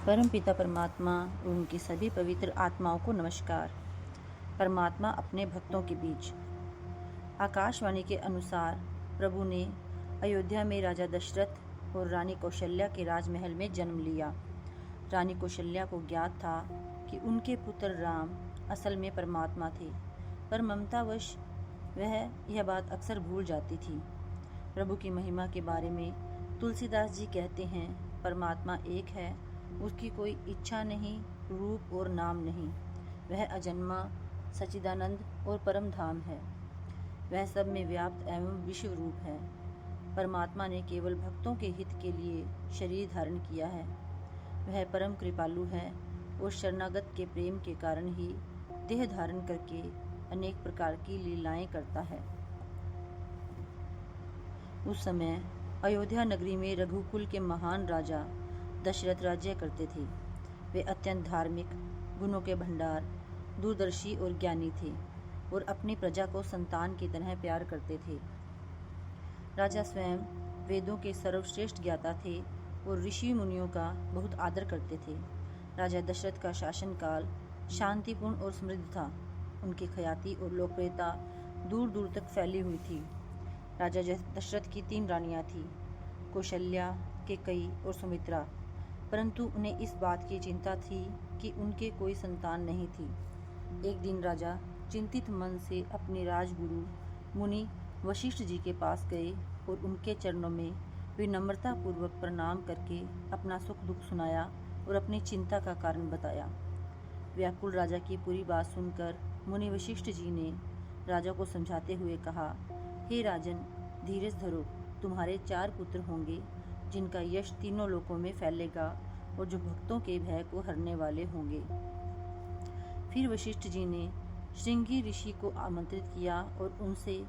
परमपिता परमात्मा और उनकी सभी पवित्र आत्माओं को नमस्कार। परमात्मा अपने भक्तों के बीच। आकाशवाणी के अनुसार प्रभु ने अयोध्या में राजा दशरथ और रानी कौशल्या के राजमहल में जन्म लिया। रानी कौशल्या को ज्ञात था कि उनके पुत्र राम असल में परमात्मा थे, पर ममतावश वह यह बात अक्सर भूल जाती थी। प्रभु की महिमा के बारे में तुलसीदास जी कहते हैं, परमात्मा एक है, उसकी कोई इच्छा नहीं, रूप और नाम नहीं। वह अजन्मा, सच्चिदानंद और परम धाम है। वह सब में व्याप्त एवं विश्व रूप है। परमात्मा ने केवल भक्तों के हित के लिए शरीर धारण किया है। वह परम कृपालु है और शरणागत के प्रेम के कारण ही देह धारण करके अनेक प्रकार की लीलाएं करता है। उस समय अयोध्या नगरी में रघुकुल के महान राजा दशरथ राज्य करते थे। वे अत्यंत धार्मिक, गुणों के भंडार, दूरदर्शी और ज्ञानी थे और अपनी प्रजा को संतान की तरह प्यार करते थे। राजा स्वयं वेदों के सर्वश्रेष्ठ ज्ञाता थे और ऋषि मुनियों का बहुत आदर करते थे। राजा दशरथ का शासनकाल शांतिपूर्ण और समृद्ध था। उनकी ख्याति और लोकप्रियता दूर दूर तक फैली हुई थी। राजा दशरथ की 3 रानियां थीं, कौशल्या, कैकेयी और सुमित्रा, परंतु उन्हें इस बात की चिंता थी कि उनके कोई संतान नहीं थी। एक दिन राजा चिंतित मन से अपने राजगुरु मुनि वशिष्ठ जी के पास गए और उनके चरणों में विनम्रता पूर्वक प्रणाम करके अपना सुख दुख सुनाया और अपनी चिंता का कारण बताया। व्याकुल राजा की पूरी बात सुनकर मुनि वशिष्ठ जी ने राजा को समझाते हुए कहा, हे राजन, धीरज धरो। तुम्हारे 4 पुत्र होंगे जिनका यश तीनों लोकों में फैलेगा और जो भक्तों के भय को हरने वाले होंगे। फिर वशिष्ठ जी ने श्रृंगी ऋषि को आमंत्रित किया और उनसे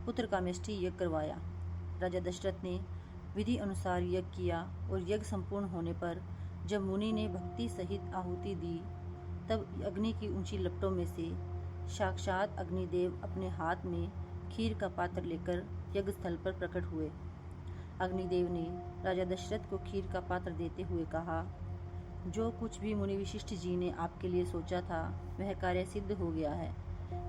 पुत्र कामेष्टि यज्ञ करवाया। राजा दशरथ ने विधि अनुसार यज्ञ किया और यज्ञ संपूर्ण होने पर जब मुनि ने भक्ति सहित आहुति दी, तब अग्नि की ऊंची लपटों में से साक्षात अग्निदेव अपने हाथ में खीर का पात्र लेकर यज्ञ स्थल पर प्रकट हुए। अग्निदेव ने राजा दशरथ को खीर का पात्र देते हुए कहा, जो कुछ भी मुनि वशिष्ठ जी ने आपके लिए सोचा था वह कार्य सिद्ध हो गया है।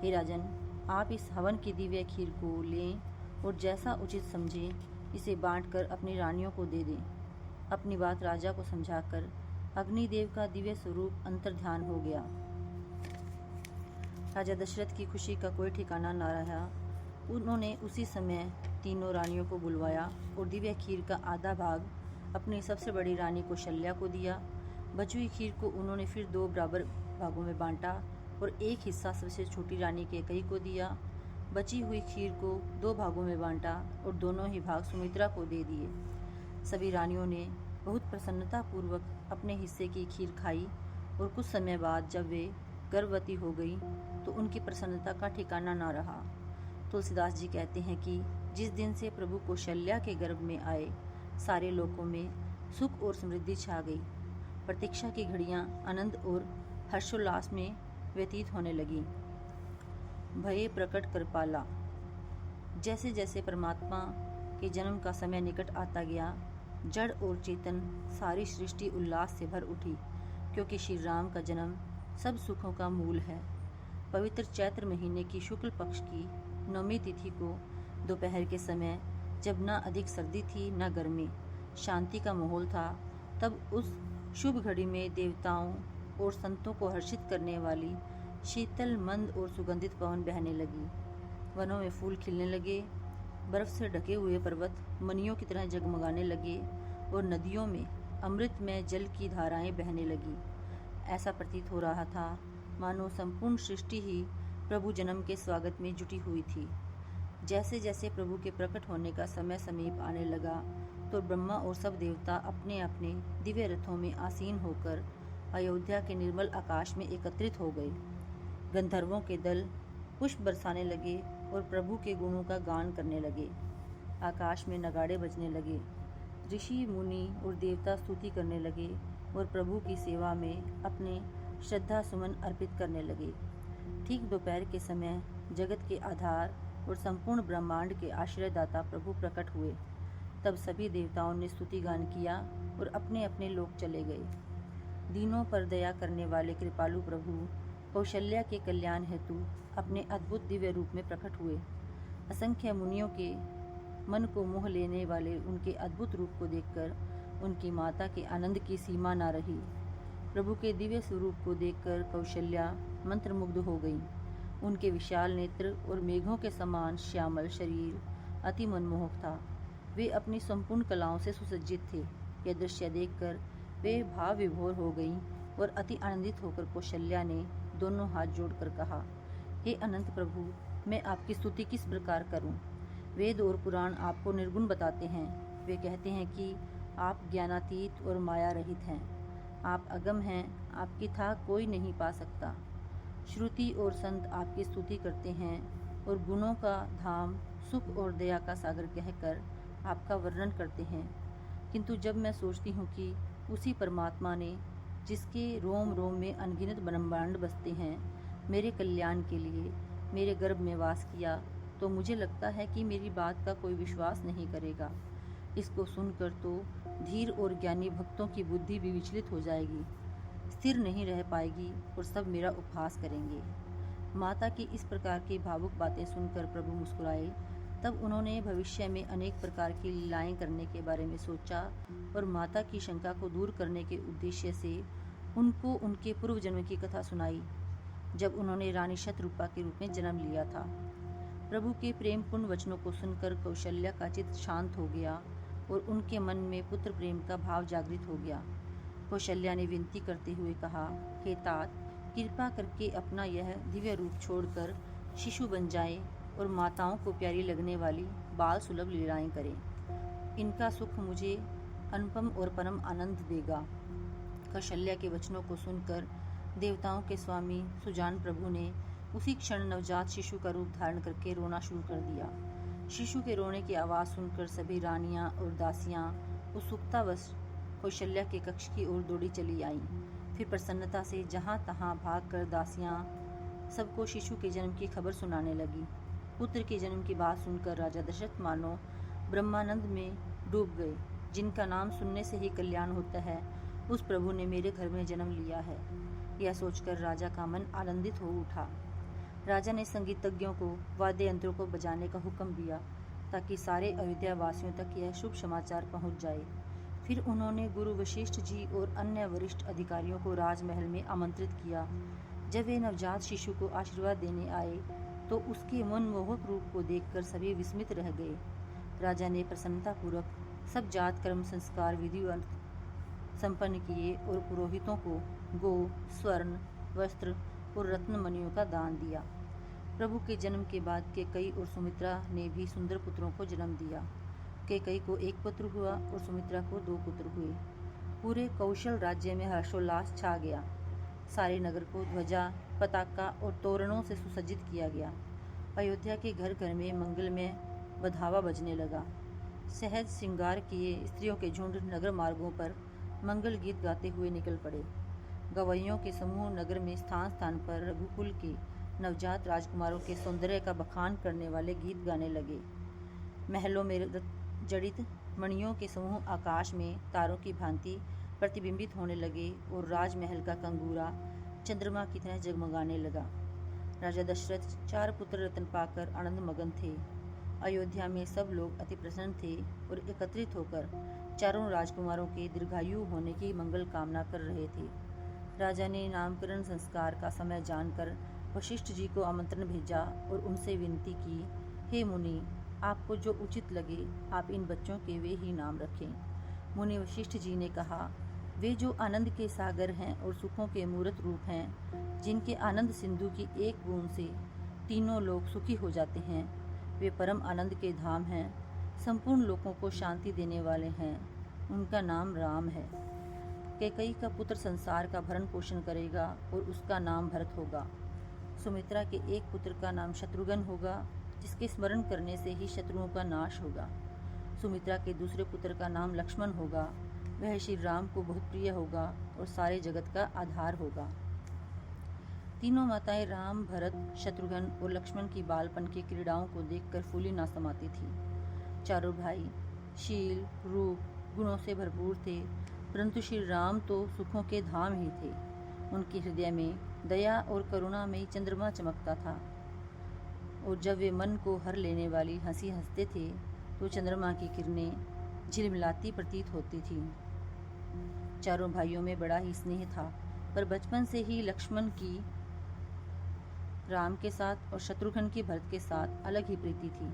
हे राजन, आप इस हवन की दिव्य खीर को लें और जैसा उचित समझें इसे बांटकर अपनी रानियों को दे दें। अपनी बात राजा को समझाकर अग्निदेव का दिव्य स्वरूप अंतर्ध्यान हो गया। राजा दशरथ की खुशी का कोई ठिकाना न रहा। उन्होंने उसी समय तीनों रानियों को बुलवाया और दिव्य खीर का आधा भाग अपनी सबसे बड़ी रानी कौशल्या को दिया। बची हुई खीर को उन्होंने फिर 2 बराबर भागों में बांटा और एक हिस्सा सबसे छोटी रानी कैकेयी को दिया। बची हुई खीर को 2 भागों में बांटा और दोनों ही भाग सुमित्रा को दे दिए। सभी रानियों ने बहुत प्रसन्नता पूर्वक अपने हिस्से की खीर खाई और कुछ समय बाद जब वे गर्भवती हो गई तो उनकी प्रसन्नता का ठिकाना न रहा। तुलसीदास जी कहते हैं कि जिस दिन से प्रभु कौशल्या के गर्भ में आए, सारे लोकों में सुख और समृद्धि छा गई। प्रतीक्षा की घड़ियां आनंद और हर्षोल्लास में व्यतीत होने लगी। भये प्रकट कर पाला। जैसे जैसे परमात्मा के जन्म का समय निकट आता गया, जड़ और चेतन सारी सृष्टि उल्लास से भर उठी, क्योंकि श्री राम का जन्म सब सुखों का मूल है। पवित्र चैत्र महीने की शुक्ल पक्ष की 9वीं तिथि को दोपहर के समय, जब न अधिक सर्दी थी न गर्मी, शांति का माहौल था, तब उस शुभ घड़ी में देवताओं और संतों को हर्षित करने वाली शीतल, मंद और सुगंधित पवन बहने लगी। वनों में फूल खिलने लगे, बर्फ से ढके हुए पर्वत मणियों की तरह जगमगाने लगे और नदियों में अमृतमय जल की धाराएं बहने लगी। ऐसा प्रतीत हो रहा था मानो संपूर्ण सृष्टि ही प्रभु जन्म के स्वागत में जुटी हुई थी। जैसे जैसे प्रभु के प्रकट होने का समय समीप आने लगा, तो ब्रह्मा और सब देवता अपने अपने दिव्य रथों में आसीन होकर अयोध्या के निर्मल आकाश में एकत्रित हो गए। गंधर्वों के दल पुष्प बरसाने लगे और प्रभु के गुणों का गान करने लगे। आकाश में नगाड़े बजने लगे। ऋषि, मुनि और देवता स्तुति करने लगे और प्रभु की सेवा में अपने श्रद्धा सुमन अर्पित करने लगे। ठीक दोपहर के समय जगत के आधार और संपूर्ण ब्रह्मांड के आश्रयदाता प्रभु प्रकट हुए। तब सभी देवताओं ने स्तुति गान किया और अपने अपने लोक चले गए। दीनों पर दया करने वाले कृपालु प्रभु कौशल्या के कल्याण हेतु अपने अद्भुत दिव्य रूप में प्रकट हुए। असंख्य मुनियों के मन को मोह लेने वाले उनके अद्भुत रूप को देखकर उनकी माता के आनंद की सीमा न रही। प्रभु के दिव्य स्वरूप को देखकर कौशल्या मंत्रमुग्ध हो गई। उनके विशाल नेत्र और मेघों के समान श्यामल शरीर अति मनमोहक था। वे अपनी संपूर्ण कलाओं से सुसज्जित थे। यह दृश्य देखकर वे भाव विभोर हो गईं और अति आनंदित होकर कौशल्या ने दोनों हाथ जोड़कर कहा, हे अनंत प्रभु, मैं आपकी स्तुति किस प्रकार करूं? वेद और पुराण आपको निर्गुण बताते हैं। वे कहते हैं कि आप ज्ञानातीत और माया रहित हैं। आप अगम हैं, आपकी था कोई नहीं पा सकता। श्रुति और संत आपकी स्तुति करते हैं और गुणों का धाम, सुख और दया का सागर कहकर आपका वर्णन करते हैं। किंतु जब मैं सोचती हूँ कि उसी परमात्मा ने, जिसके रोम रोम में अनगिनत ब्रह्मांड बसते हैं, मेरे कल्याण के लिए मेरे गर्भ में वास किया, तो मुझे लगता है कि मेरी बात का कोई विश्वास नहीं करेगा। इसको सुनकर तो धीर और ज्ञानी भक्तों की बुद्धि भी विचलित हो जाएगी, स्थिर नहीं रह पाएगी और सब मेरा उपहास करेंगे। माता की इस प्रकार की भावुक बातें सुनकर प्रभु मुस्कुराए। तब उन्होंने भविष्य में अनेक प्रकार की लीलाएं करने के बारे में सोचा और माता की शंका को दूर करने के उद्देश्य से उनको उनके पूर्व जन्म की कथा सुनाई, जब उन्होंने रानी शतरूपा के रूप में जन्म लिया था। प्रभु के प्रेमपूर्ण वचनों को सुनकर कौशल्या का चित्त शांत हो गया और उनके मन में पुत्र प्रेम का भाव जागृत हो गया। कौशल्या ने विनती करते हुए कहा, हे तात, कृपा करके अपना यह दिव्य रूप छोड़कर शिशु बन जाए और माताओं को प्यारी लगने वाली बाल सुलभ लीलाएं करें। इनका सुख मुझे अनुपम और परम आनंद देगा। कौशल्या के वचनों को सुनकर देवताओं के स्वामी सुजान प्रभु ने उसी क्षण नवजात शिशु का रूप धारण करके रोना शुरू कर दिया। शिशु के रोने की आवाज़ सुनकर सभी रानियां और दासियां उत्सुकतावश कौशल्या के कक्ष की ओर दौड़ी चली आईं। फिर प्रसन्नता से जहां तहां भागकर दासियां सबको शिशु के जन्म की खबर सुनाने लगी। पुत्र के जन्म की बात सुनकर राजा दशरथ मानो ब्रह्मानंद में डूब गए। जिनका नाम सुनने से ही कल्याण होता है, उस प्रभु ने मेरे घर में जन्म लिया है। यह सोचकर राजा का मन आनंदित हो उठा। राजा ने संगीतज्ञों को वाद्य यंत्रों को बजाने का हुक्म दिया ताकि सारे अयोध्या वासियों तक यह शुभ समाचार पहुंच जाए। फिर उन्होंने गुरु वशिष्ठ जी और अन्य वरिष्ठ अधिकारियों को राजमहल में आमंत्रित किया। जब वे नवजात शिशु को आशीर्वाद देने आए तो उसके मनमोहक रूप को देखकर सभी विस्मित रह गए। राजा ने प्रसन्नतापूर्वक सब जात कर्म संस्कार विधिवत संपन्न किए और पुरोहितों को गो, स्वर्ण, वस्त्र और रत्न मणियों का दान दिया। प्रभु के जन्म के बाद कैकेयी और सुमित्रा ने भी सुंदर पुत्रों को जन्म दिया। कैकेयी को एक पुत्र हुआ और सुमित्रा को 2 पुत्र हुए। पूरे कौशल राज्य में हर्षोल्लास छा गया। सारे नगर को ध्वजा, पताका और तोरणों से सुसज्जित किया गया। अयोध्या के घर घर में मंगलमय बधावा बजने लगा। सहज श्रृंगार किए स्त्रियों के झुंड नगर मार्गों पर मंगल गीत गाते हुए निकल पड़े। गवैयों के समूह नगर में स्थान स्थान पर रघुकुल के नवजात राजकुमारों के सौंदर्य का बखान करने वाले गीत गाने लगे। महलों में जड़ित मणियों के समूह आकाश में तारों की भांति प्रतिबिंबित होने लगे और राजमहल का कंगूरा चंद्रमा की तरह जगमगाने लगा। राजा दशरथ 4 पुत्र रत्न पाकर आनंद मगन थे। अयोध्या में सब लोग अति प्रसन्न थे और एकत्रित होकर चारों राजकुमारों के दीर्घायु होने की मंगल कामना कर रहे थे। राजा ने नामकरण संस्कार का समय जानकर वशिष्ठ जी को आमंत्रण भेजा और उनसे विनती की, हे मुनि, आपको जो उचित लगे आप इन बच्चों के वे ही नाम रखें। मुनि वशिष्ठ जी ने कहा, वे जो आनंद के सागर हैं और सुखों के मूर्त रूप हैं, जिनके आनंद सिंधु की एक बूंद से तीनों लोग सुखी हो जाते हैं, वे परम आनंद के धाम हैं, संपूर्ण लोगों को शांति देने वाले हैं। उनका नाम राम है। कैकेयी का पुत्र संसार का भरण पोषण करेगा और उसका नाम भरत होगा। सुमित्रा के एक पुत्र का नाम शत्रुघ्न होगा, जिसके स्मरण करने से ही शत्रुओं का नाश होगा। सुमित्रा के दूसरे पुत्र का नाम लक्ष्मण होगा, वह श्री राम को बहुत प्रिय होगा और सारे जगत का आधार होगा। तीनों माताएं राम, भरत, शत्रुघ्न और लक्ष्मण की बालपन की क्रीड़ाओं को देखकर फूली ना समाती थी। चारों भाई शील, रूप, गुणों से भरपूर थे, परंतु श्री राम तो सुखों के धाम ही थे। उनके हृदय में दया और करुणा में चंद्रमा चमकता था, और जब वे मन को हर लेने वाली हंसी हंसते थे तो चंद्रमा की किरणें झिलमिलाती प्रतीत होती थीं। चारों भाइयों में बड़ा ही स्नेह था, पर बचपन से ही लक्ष्मण की राम के साथ और शत्रुघ्न की भरत के साथ अलग ही प्रीति थी।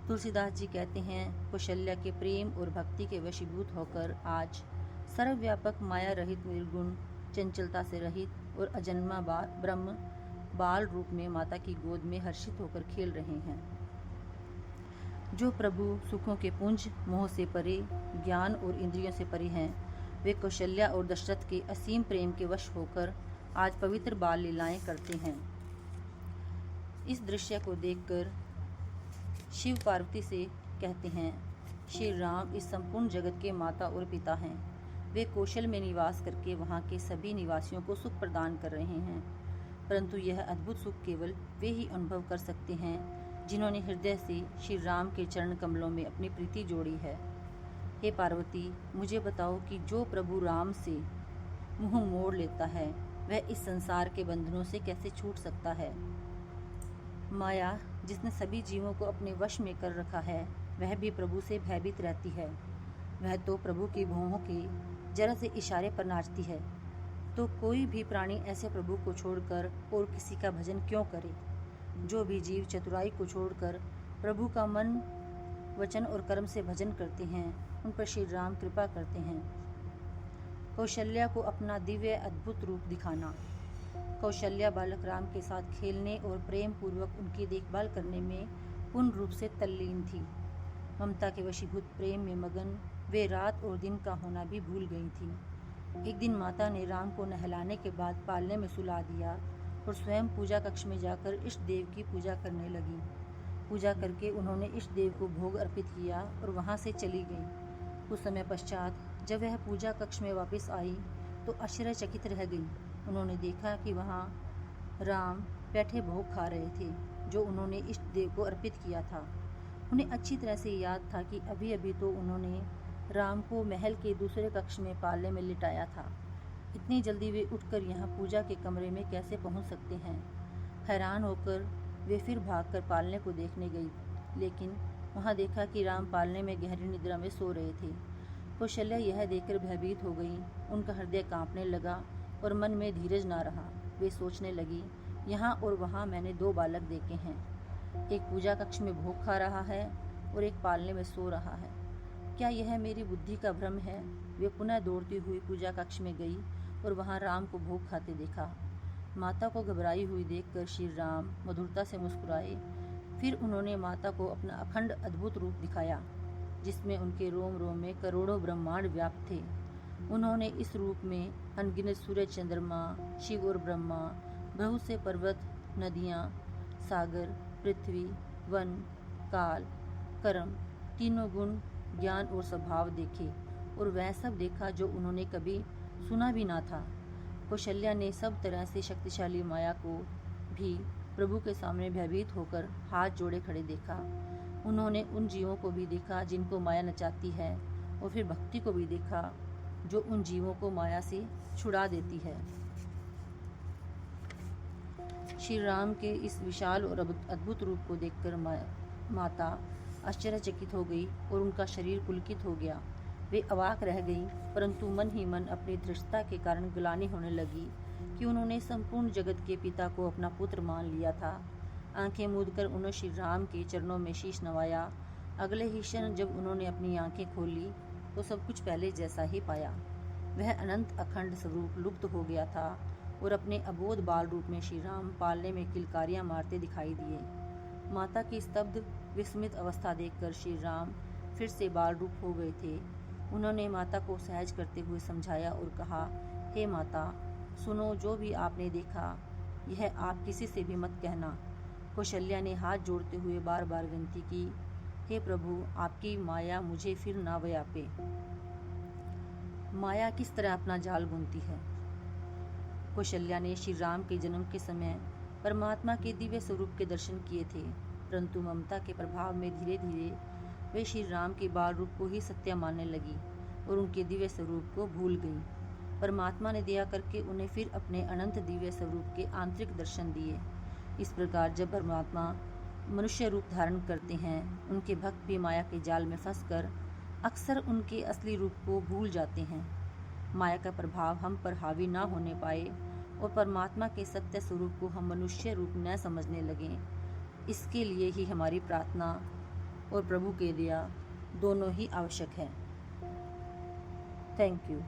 तुलसीदास जी कहते हैं, कौशल्या के प्रेम और भक्ति के वशीभूत होकर आज सर्वव्यापक माया रहित, निर्गुण, चंचलता से रहित और अजन्मा ब्रह्म बाल रूप में माता की गोद में हर्षित होकर खेल रहे हैं। जो प्रभु सुखों के पुंज, मोह से परे, ज्ञान और इंद्रियों से परे हैं, वे कौशल्या और दशरथ के असीम प्रेम के वश होकर आज पवित्र बाल लीलाएं करते हैं। इस दृश्य को देखकर शिव पार्वती से कहते हैं, श्री राम इस संपूर्ण जगत के माता और पिता हैं। वे कौशल में निवास करके वहाँ के सभी निवासियों को सुख प्रदान कर रहे हैं, परंतु यह अद्भुत सुख केवल वे ही अनुभव कर सकते हैं जिन्होंने हृदय से श्री राम के चरण कमलों में अपनी प्रीति जोड़ी है। हे पार्वती, मुझे बताओ कि जो प्रभु राम से मुंह मोड़ लेता है वह इस संसार के बंधनों से कैसे छूट सकता है। माया, जिसने सभी जीवों को अपने वश में कर रखा है, वह भी प्रभु से भयभीत रहती है। वह तो प्रभु की भौहों के जरा से इशारे पर नाचती है, तो कोई भी प्राणी ऐसे प्रभु को छोड़कर और किसी का भजन क्यों करे। जो भी जीव चतुराई को छोड़कर प्रभु का मन, वचन और कर्म से भजन करते हैं, उन पर श्री राम कृपा करते हैं। कौशल्या को अपना दिव्य अद्भुत रूप दिखाना। कौशल्या बालक राम के साथ खेलने और प्रेम पूर्वक उनकी देखभाल करने में पूर्ण रूप से तल्लीन थी। ममता के वशीभूत प्रेम में मगन वे रात और दिन का होना भी भूल गई थी। एक दिन माता ने राम को नहलाने के बाद पालने में सुला दिया और स्वयं पूजा कक्ष में जाकर इष्ट देव की पूजा करने लगी। पूजा करके उन्होंने इष्ट देव को भोग अर्पित किया और वहाँ से चली गई। कुछ समय पश्चात जब वह पूजा कक्ष में वापस आई तो आश्चर्यचकित रह गई। उन्होंने देखा कि वहाँ राम बैठे भोग खा रहे थे जो उन्होंने इष्ट देव को अर्पित किया था। उन्हें अच्छी तरह से याद था कि अभी अभी तो उन्होंने राम को महल के दूसरे कक्ष में पालने में लिटाया था। इतनी जल्दी वे उठकर यहाँ पूजा के कमरे में कैसे पहुँच सकते हैं। हैरान होकर वे फिर भागकर पालने को देखने गई, लेकिन वहाँ देखा कि राम पालने में गहरी निद्रा में सो रहे थे। कौशल्या यह देखकर भयभीत हो गई। उनका हृदय कांपने लगा और मन में धीरज ना रहा। वे सोचने लगी, यहाँ और वहाँ मैंने दो बालक देखे हैं, एक पूजा कक्ष में भोग खा रहा है और एक पालने में सो रहा है। क्या यह मेरी बुद्धि का भ्रम है। वे पुनः दौड़ती हुई पूजा कक्ष में गई और वहाँ राम को भोग खाते देखा। माता को घबराई हुई देखकर श्री राम मधुरता से मुस्कुराए। फिर उन्होंने माता को अपना अखंड अद्भुत रूप दिखाया, जिसमें उनके रोम रोम में करोड़ों ब्रह्मांड व्याप्त थे। उन्होंने इस रूप में अनगिनत सूर्य, चंद्रमा, शिव और ब्रह्मा, बहुत से पर्वत, नदियाँ, सागर, पृथ्वी, वन, काल, कर्म, तीनों गुण, ज्ञान और स्वभाव देखे, और वह सब देखा जो उन्होंने कभी सुना भी ना था। कौशल्या ने सब तरह से शक्तिशाली माया को भी प्रभु के सामने भयभीत होकर हाथ जोड़े खड़े देखा। उन्होंने उन जीवों को भी देखा जिनको माया नचाती है, और फिर भक्ति को भी देखा जो उन जीवों को माया से छुड़ा देती है। श्री राम के इस विशाल और अद्भुत रूप को देखकर माता आश्चर्यचकित हो गई और उनका शरीर पुलकित हो गया। वे अवाक रह गईं, परंतु मन ही मन अपनी धृष्टता के कारण ग्लानि होने लगी कि उन्होंने संपूर्ण जगत के पिता को अपना पुत्र मान लिया था। आंखें मूंदकर उन्होंने श्री राम के चरणों में शीश नवाया। अगले ही क्षण जब उन्होंने अपनी आंखें खोली तो सब कुछ पहले जैसा ही पाया। वह अनंत अखंड स्वरूप लुप्त हो गया था और अपने अबोध बाल रूप में श्री राम पालने में किलकारियां मारते दिखाई दिए। माता की स्तब्ध विस्मित अवस्था देखकर श्री राम फिर से बाल रूप हो गए थे। उन्होंने माता को सहज करते हुए समझाया और कहा, हे माता, सुनो, जो भी आपने देखा यह आप किसी से भी मत कहना। कौशल्या ने हाथ जोड़ते हुए बार बार विनती की, हे प्रभु, आपकी माया मुझे फिर ना व्यापे। माया किस तरह अपना जाल बुनती है। कौशल्या ने श्री राम के जन्म के समय परमात्मा के दिव्य स्वरूप के दर्शन किए थे, परंतु ममता के प्रभाव में धीरे धीरे वे श्री राम के बाल रूप को ही सत्य मानने लगी और उनके दिव्य स्वरूप को भूल गई। परमात्मा ने दया करके उन्हें फिर अपने अनंत दिव्य स्वरूप के आंतरिक दर्शन दिए। इस प्रकार जब परमात्मा मनुष्य रूप धारण करते हैं, उनके भक्त भी माया के जाल में फंसकर अक्सर उनके असली रूप को भूल जाते हैं। माया का प्रभाव हम पर हावी न होने पाए और परमात्मा के सत्य स्वरूप को हम मनुष्य रूप न समझने लगें, इसके लिए ही हमारी प्रार्थना और प्रभु की दया दोनों ही आवश्यक है। Thank you.